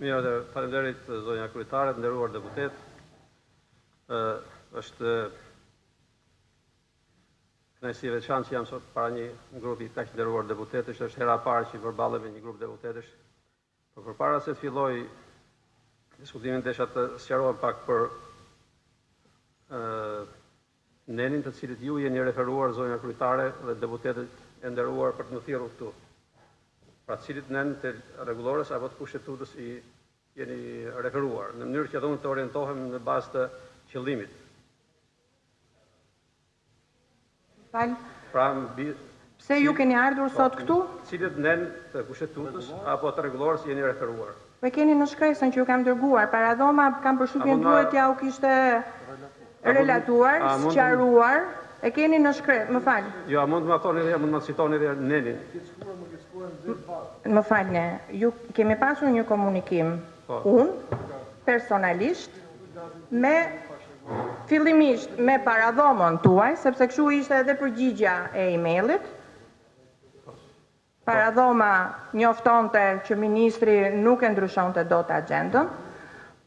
Mirë, faleminderit zonja kryetare, nderuar deputet. Është kënaqësi e veçantë që jam sot para një grupi kaq nderuar deputetësh, është hera e parë që përballem me një grup deputetësh. Por përpara se të filloj diskutimin, desha të sqaroj pak për nenin të cilit ju jeni referuar zonja kryetare dhe deputetët e nderuar për të më thirrur këtu. Pra cilit nen të rregullores apo të kushtetutës i jeni referuar, në mënyrë që edhe unë të orientohem në bazë të qëllimit. Pra, pse ju keni ardhur sot këtu? Cilit nen të kushtetutës apo të rregullores jeni referuar. Po keni në shkresën që ju kam dërguar, paradhoma kam përshtypjen tuaj ja u kishte relatuar, sqaruar, e keni në shkresë, më fal. Jo, a mund të më thoni dhe mund të më citoni dhe nenin. Më falni, ju kemi pasur një komunikim, unë, personalisht, fillimisht me paradhomën tuaj, sepse kështu ishte edhe përgjigja e e-mailit. Paradhoma njoftonte që ministri nuk e ndryshonte dot agjendën.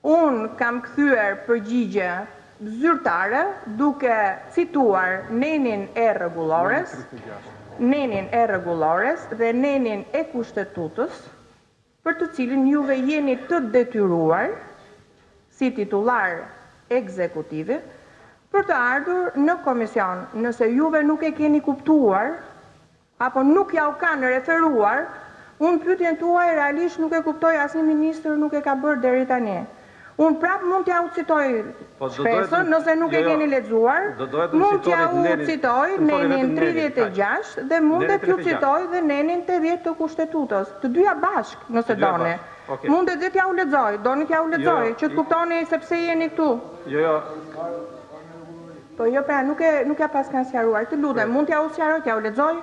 Unë kam kthyer përgjigje zyrtare duke cituar nenin e rregullores, dhe nenin e kushtetutës, për të cilin juve jeni të detyruar si titullar ekzekutivi për të ardhur në komision. Nëse juve nuk e keni kuptuar apo nuk ja u kanë referuar, unë pyetjen tuaj realisht nuk e kuptoj, asnjë ministër nuk e ka bërë deri tani. Unë prapë mund t'ja u citoj shpresën, nëse nuk e keni lexuar, mund t'ja u citoj nenin 36 dhe mundet t'ju citoj dhe nenin 80 të kushtetutës, të dyja bashk nëse doni. Mundet dhe t'ja u lexoj, doni t'ja u lexoj, që të kuptoni se pse jeni këtu. Jo. Po jo, pra nuk ja pas kanë sqaruar, të lutem, mund t'ja u sqaroj, t'ja u lexoj?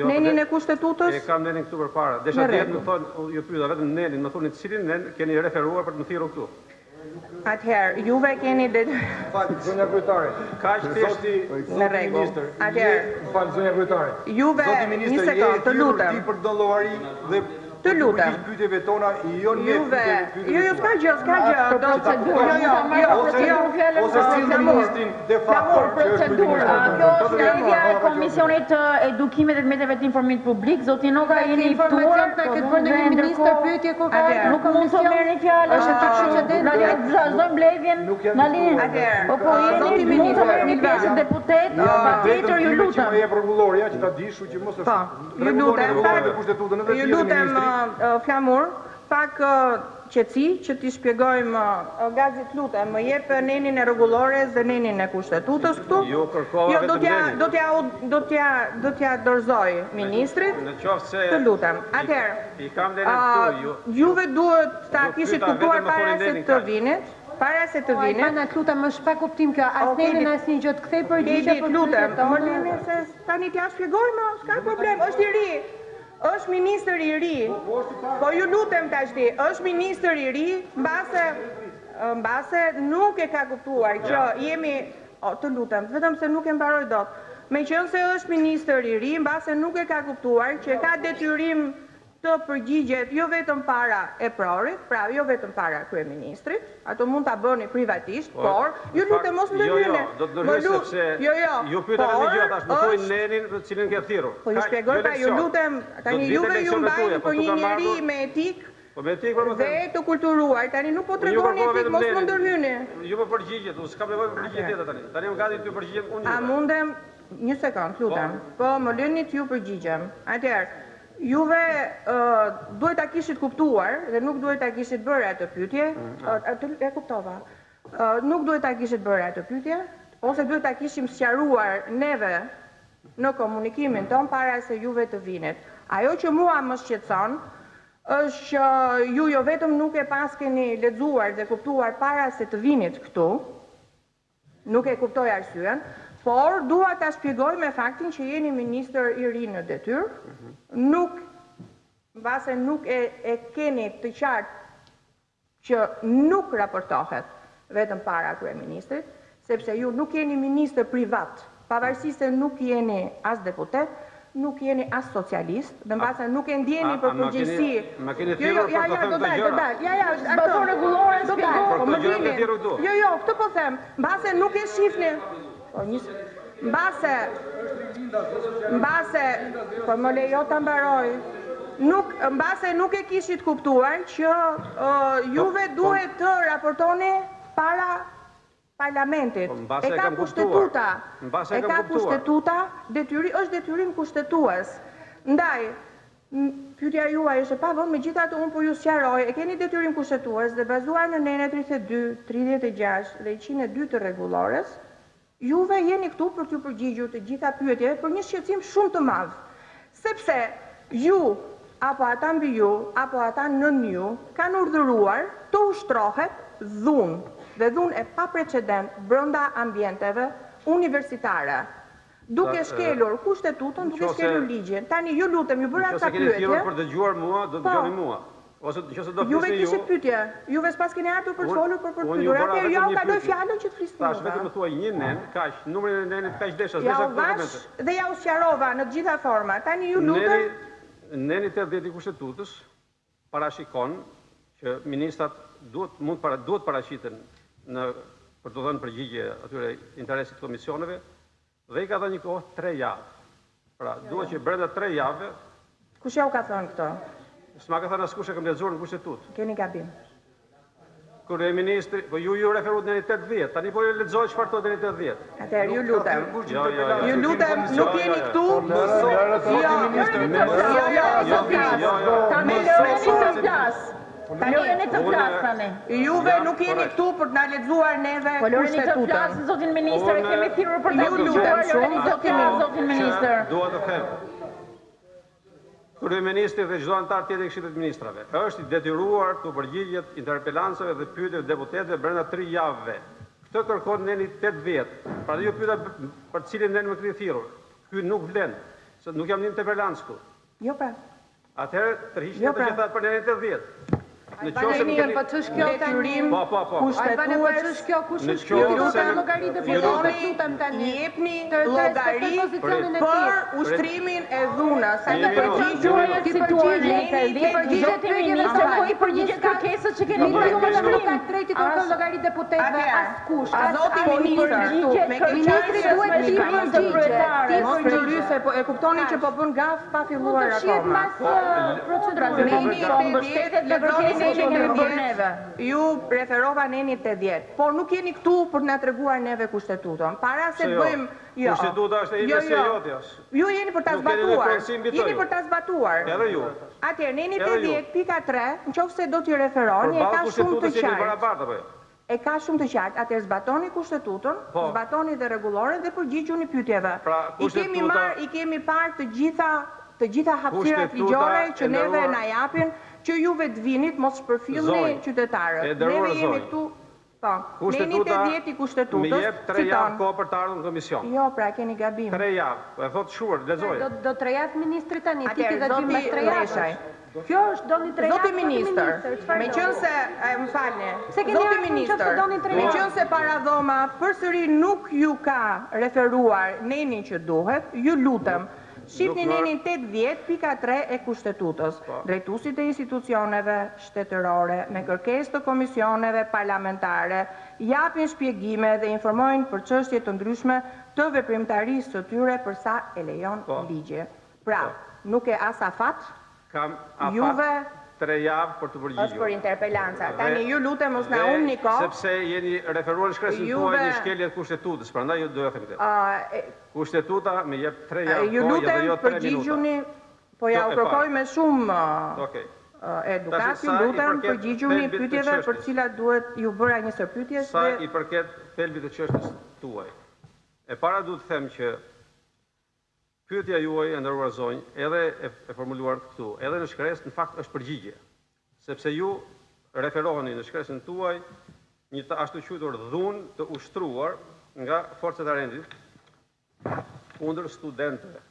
Nenin e kushtetutës? E kam nenin këtu përpara. Desha djetë më thonë, ju pyeta vetëm nenin, më thoni cilin nen keni referuar për të më thirrur këtu. Atëherë, juve keni Zonja kryetare. Kaq thjeshti në rregull. Atëherë, zonja kryetare. Juve një sekond, të lutem. Për dollari dhe të lutem. Pyetjeve tona Juve, jo, s'ka gjë, do ose si ministrin de facto procedura. Kjo është lidhja e Komisionit të Edukimit dhe të Mjeteve të Informimit Publik. Zoti Noka jeni i ftuar, ka këtë bërë një ministër pyetje konkrete. Nuk mund të merrni fjalën. Është çështje Na lini vazhdojmë mbledhjen. Na lini. Po jeni mund të merrni pjesë deputet, patjetër ju lutem. Ju rregulloria që ta dishu që mos është. Ju lutem Flamur, pak qetësi që t'i shpjegojmë gazit, lutem, më jep nenin e rregullores dhe nenin e kushtetutës këtu. Jo, do t'ja dorëzoj ministrit. Të lutem. Atëherë, juve duhet ta kishit kuptuar para se të vinit. Para se të vinit. Ana, lutem, më shpa kuptim kjo, as nenin as një gjë të kthej përgjigje për lutem. Më se tani t'ja shpjegojmë, s'ka problem, është i ri. Është ministër i ri, po ju lutem tashti, është ministër i ri, mbase nuk e ka kuptuar që jemi, të lutem, vetëm se nuk e mbaroj dot, me qënë se është ministër i ri, mbase nuk e ka kuptuar që ka detyrim të përgjigjet jo vetëm para e prorit, pra jo vetëm para kryeministrit, ato mund ta bëni privatisht, por ju lutem mos më ndërhyjeni. Do të ndërhyj sepse ju pyeta vetëm gjë tash, më thoi nenin për cilin ke thirrur. Po ju shpjegoj, pra ju lutem, tani juve ju mbajnë për një njeri me etikë. Po me etikë për më dhe të kulturuar, tani nuk po tregoni etikë, mos më ndërhyjeni. Ju më përgjigjet, unë s'kam nevojë për përgjigje tjetër tani. Tani më gati ty përgjigjem unë. A mundem një sekond, lutem. Po më lëni t'ju përgjigjem. Atëherë, juve duhet ta kishit kuptuar dhe nuk duhet ta kishit bërë atë pyetje, e kuptova. Nuk duhet ta kishit bërë atë pyetje, ose duhet ta kishim sqaruar neve në komunikimin ton para se juve të vinit. Ajo që mua më shqetëson është që ju jo vetëm nuk e pas keni lexuar dhe kuptuar para se të vinit këtu, nuk e kuptoj arsyen, por dua ta shpjegoj me faktin që jeni ministër i ri në detyrë, mbase nuk e keni të qartë që nuk raportohet vetëm para kryeministrit, sepse ju nuk jeni ministër privat, pavarësisht se nuk jeni as deputet, nuk jeni as socialist, dhe mbase nuk e ndjeni për përgjegjësi. Ma keni thirrur për të thënë këto gjëra. Zbaton rregulloren, Për këto gjëra të thirrur këtu. Jo, këtë po them. Mbase nuk e shihni. Mbase, po më lejo ta mbaroj. Mbase nuk e kishit kuptuar që juve duhet të raportoni para parlamentit. E ka kushtetuta. E ka kushtetuta, është detyrim kushtetues. Ndaj, pyetja juaj është e pavënd, megjithatë unë po ju sqaroj, e keni detyrim kushtetues dhe bazuar në nenë 32, 36 dhe 102 të rregullores, juve jeni këtu për t'ju përgjigjur të gjitha pyetjeve për një shqetësim shumë të madh. Sepse ju apo ata mbi ju, apo ata nën ju, kanë urdhëruar të ushtrohet dhunë, dhe dhunë e pa precedent brenda ambienteve universitare. Duke shkelur kushtetutën, duke shkelur ligjin. Tani ju lutem, ju bëra ta pyetje. Nëse keni thirrur për dëgjuar mua, do dëgjoni mua. Ose nëse do Juve kishit pyetje. Juve s'pas keni ardhur për të folur për pyetur. Atëherë ju kaloj fjalën që të flisni. Tash vetëm më thuaj një nen, kaq, numrin e nenit kaq desha, desha dokumente. Dhe ja u sqarova në të gjitha forma. Tani ju lutem. Neni 80 i kushtetutës parashikon që ministrat duhet paraqiten për të dhënë përgjigje atyre interesit komisioneve dhe i ka dhënë një kohë 3 javë. Pra, duhet që brenda 3 javë. Kush ja u ka thënë këto? S'ma ka thënë askush, e kam lexuar në kushtetutë. Keni gabim. Kryeministri, po ju referuat në 80, tani po ju lexoj çfarë thotë në 80. Atëherë ju lutem. Ju lutem, nuk jeni këtu. Juve nuk jeni këtu për të na lexuar neve kushtetutë. Zotin ministër, e kemi thirrur për ta dëgjuar zotin ministër. Dua të them. Kryeministri dhe çdo antar tjetër i Këshillit të Ministrave është i detyruar të përgjigjet interpelancave dhe pyetjeve deputetëve brenda 3 javëve. Këtë kërkon neni 8 vjet. Pra ju pyeta për cilin nen më keni thirrur. Ky nuk vlen, se nuk jam një interpelancë këtu. Jo pra. Atëherë tërhiqni të gjitha për nenin 80. Në qoftë se po ç'është kjo detyrim? Po. Albania po ç'është kjo? Kush është kjo? Lutem llogaritë për lutem tani. Jepni llogari për ushtrimin e dhunës. Sa të përgjigjuar situatën dhe përgjigjet e ministrit, po i përgjigjet kërkesës që keni bërë në shkrim. Ka drejtë të kërkon llogari deputetëve askush. Zoti ministër, me ministri duhet të përgjigjet. Mos përgjigje, po e kuptoni që po bën gaf pa filluar akoma. Procedurës Ju referova neni 80, por nuk jeni këtu për të na treguar neve kushtetutën. Para se të bëjmë, jo. Kushtetuta është e ime se jotjas. Ju jeni për ta zbatuar. Jeni për ta zbatuar. Edhe ju. Atëherë neni 80 pika 3, nëse do t'i referoni, e ka shumë të qartë. E ka shumë të qartë. Atëherë zbatoni kushtetutën, zbatoni dhe rregulloren dhe përgjigjuni pyetjeve. I kemi parë të gjitha hapësirat ligjore që neve na japin që juve të vinit mos shpërfillni qytetarët. Neve jemi këtu, po, neni 80 i kushtetutës, me jep 3 javë kohë për të ardhur në komision. Jo, pra keni gabim. 3 javë, e thot shuar, lexoj. Do 3 javë ministri tani, ti ke gabim me 3 javë. Kjo është doni 3 javë. Zoti ministër, meqense, më falni. Zoti ministër, meqense para dhoma përsëri nuk ju ka referuar nenin që duhet, ju lutem. Shqipni nenin 80.3 e kushtetutës. Drejtuesit e institucioneve shtetërore me kërkesë të komisioneve parlamentare japin shpjegime dhe informojnë për çështje të ndryshme të veprimtarisë së tyre përsa e lejon ligji. Pra, nuk e as afat, juve 3 javë për të përgjigjur. Është për interpelanca. Tani ju lutem mos na humni kohë. Sepse jeni referuar në shkresën tuaj një shkelje të kushtetutës, prandaj ju doja të them këtë. Kushtetuta më jep 3 javë kohë dhe jo 3 minuta. Ju lutem përgjigjuni, po ja u kërkoj me shumë edukat, ju lutem përgjigjuni pyetjeve për cilat duhet ju bëra një sër pyetjes. Sa i përket thelbit të çështjes tuaj. E para duhet të them që pyetja juaj e nderuar zonjë, edhe e formuluar këtu, edhe në shkresë në fakt është përgjigje. Sepse ju referoheni në shkresën tuaj një të ashtu quajtur dhunë të ushtruar nga forcat e rendit kundër studentëve.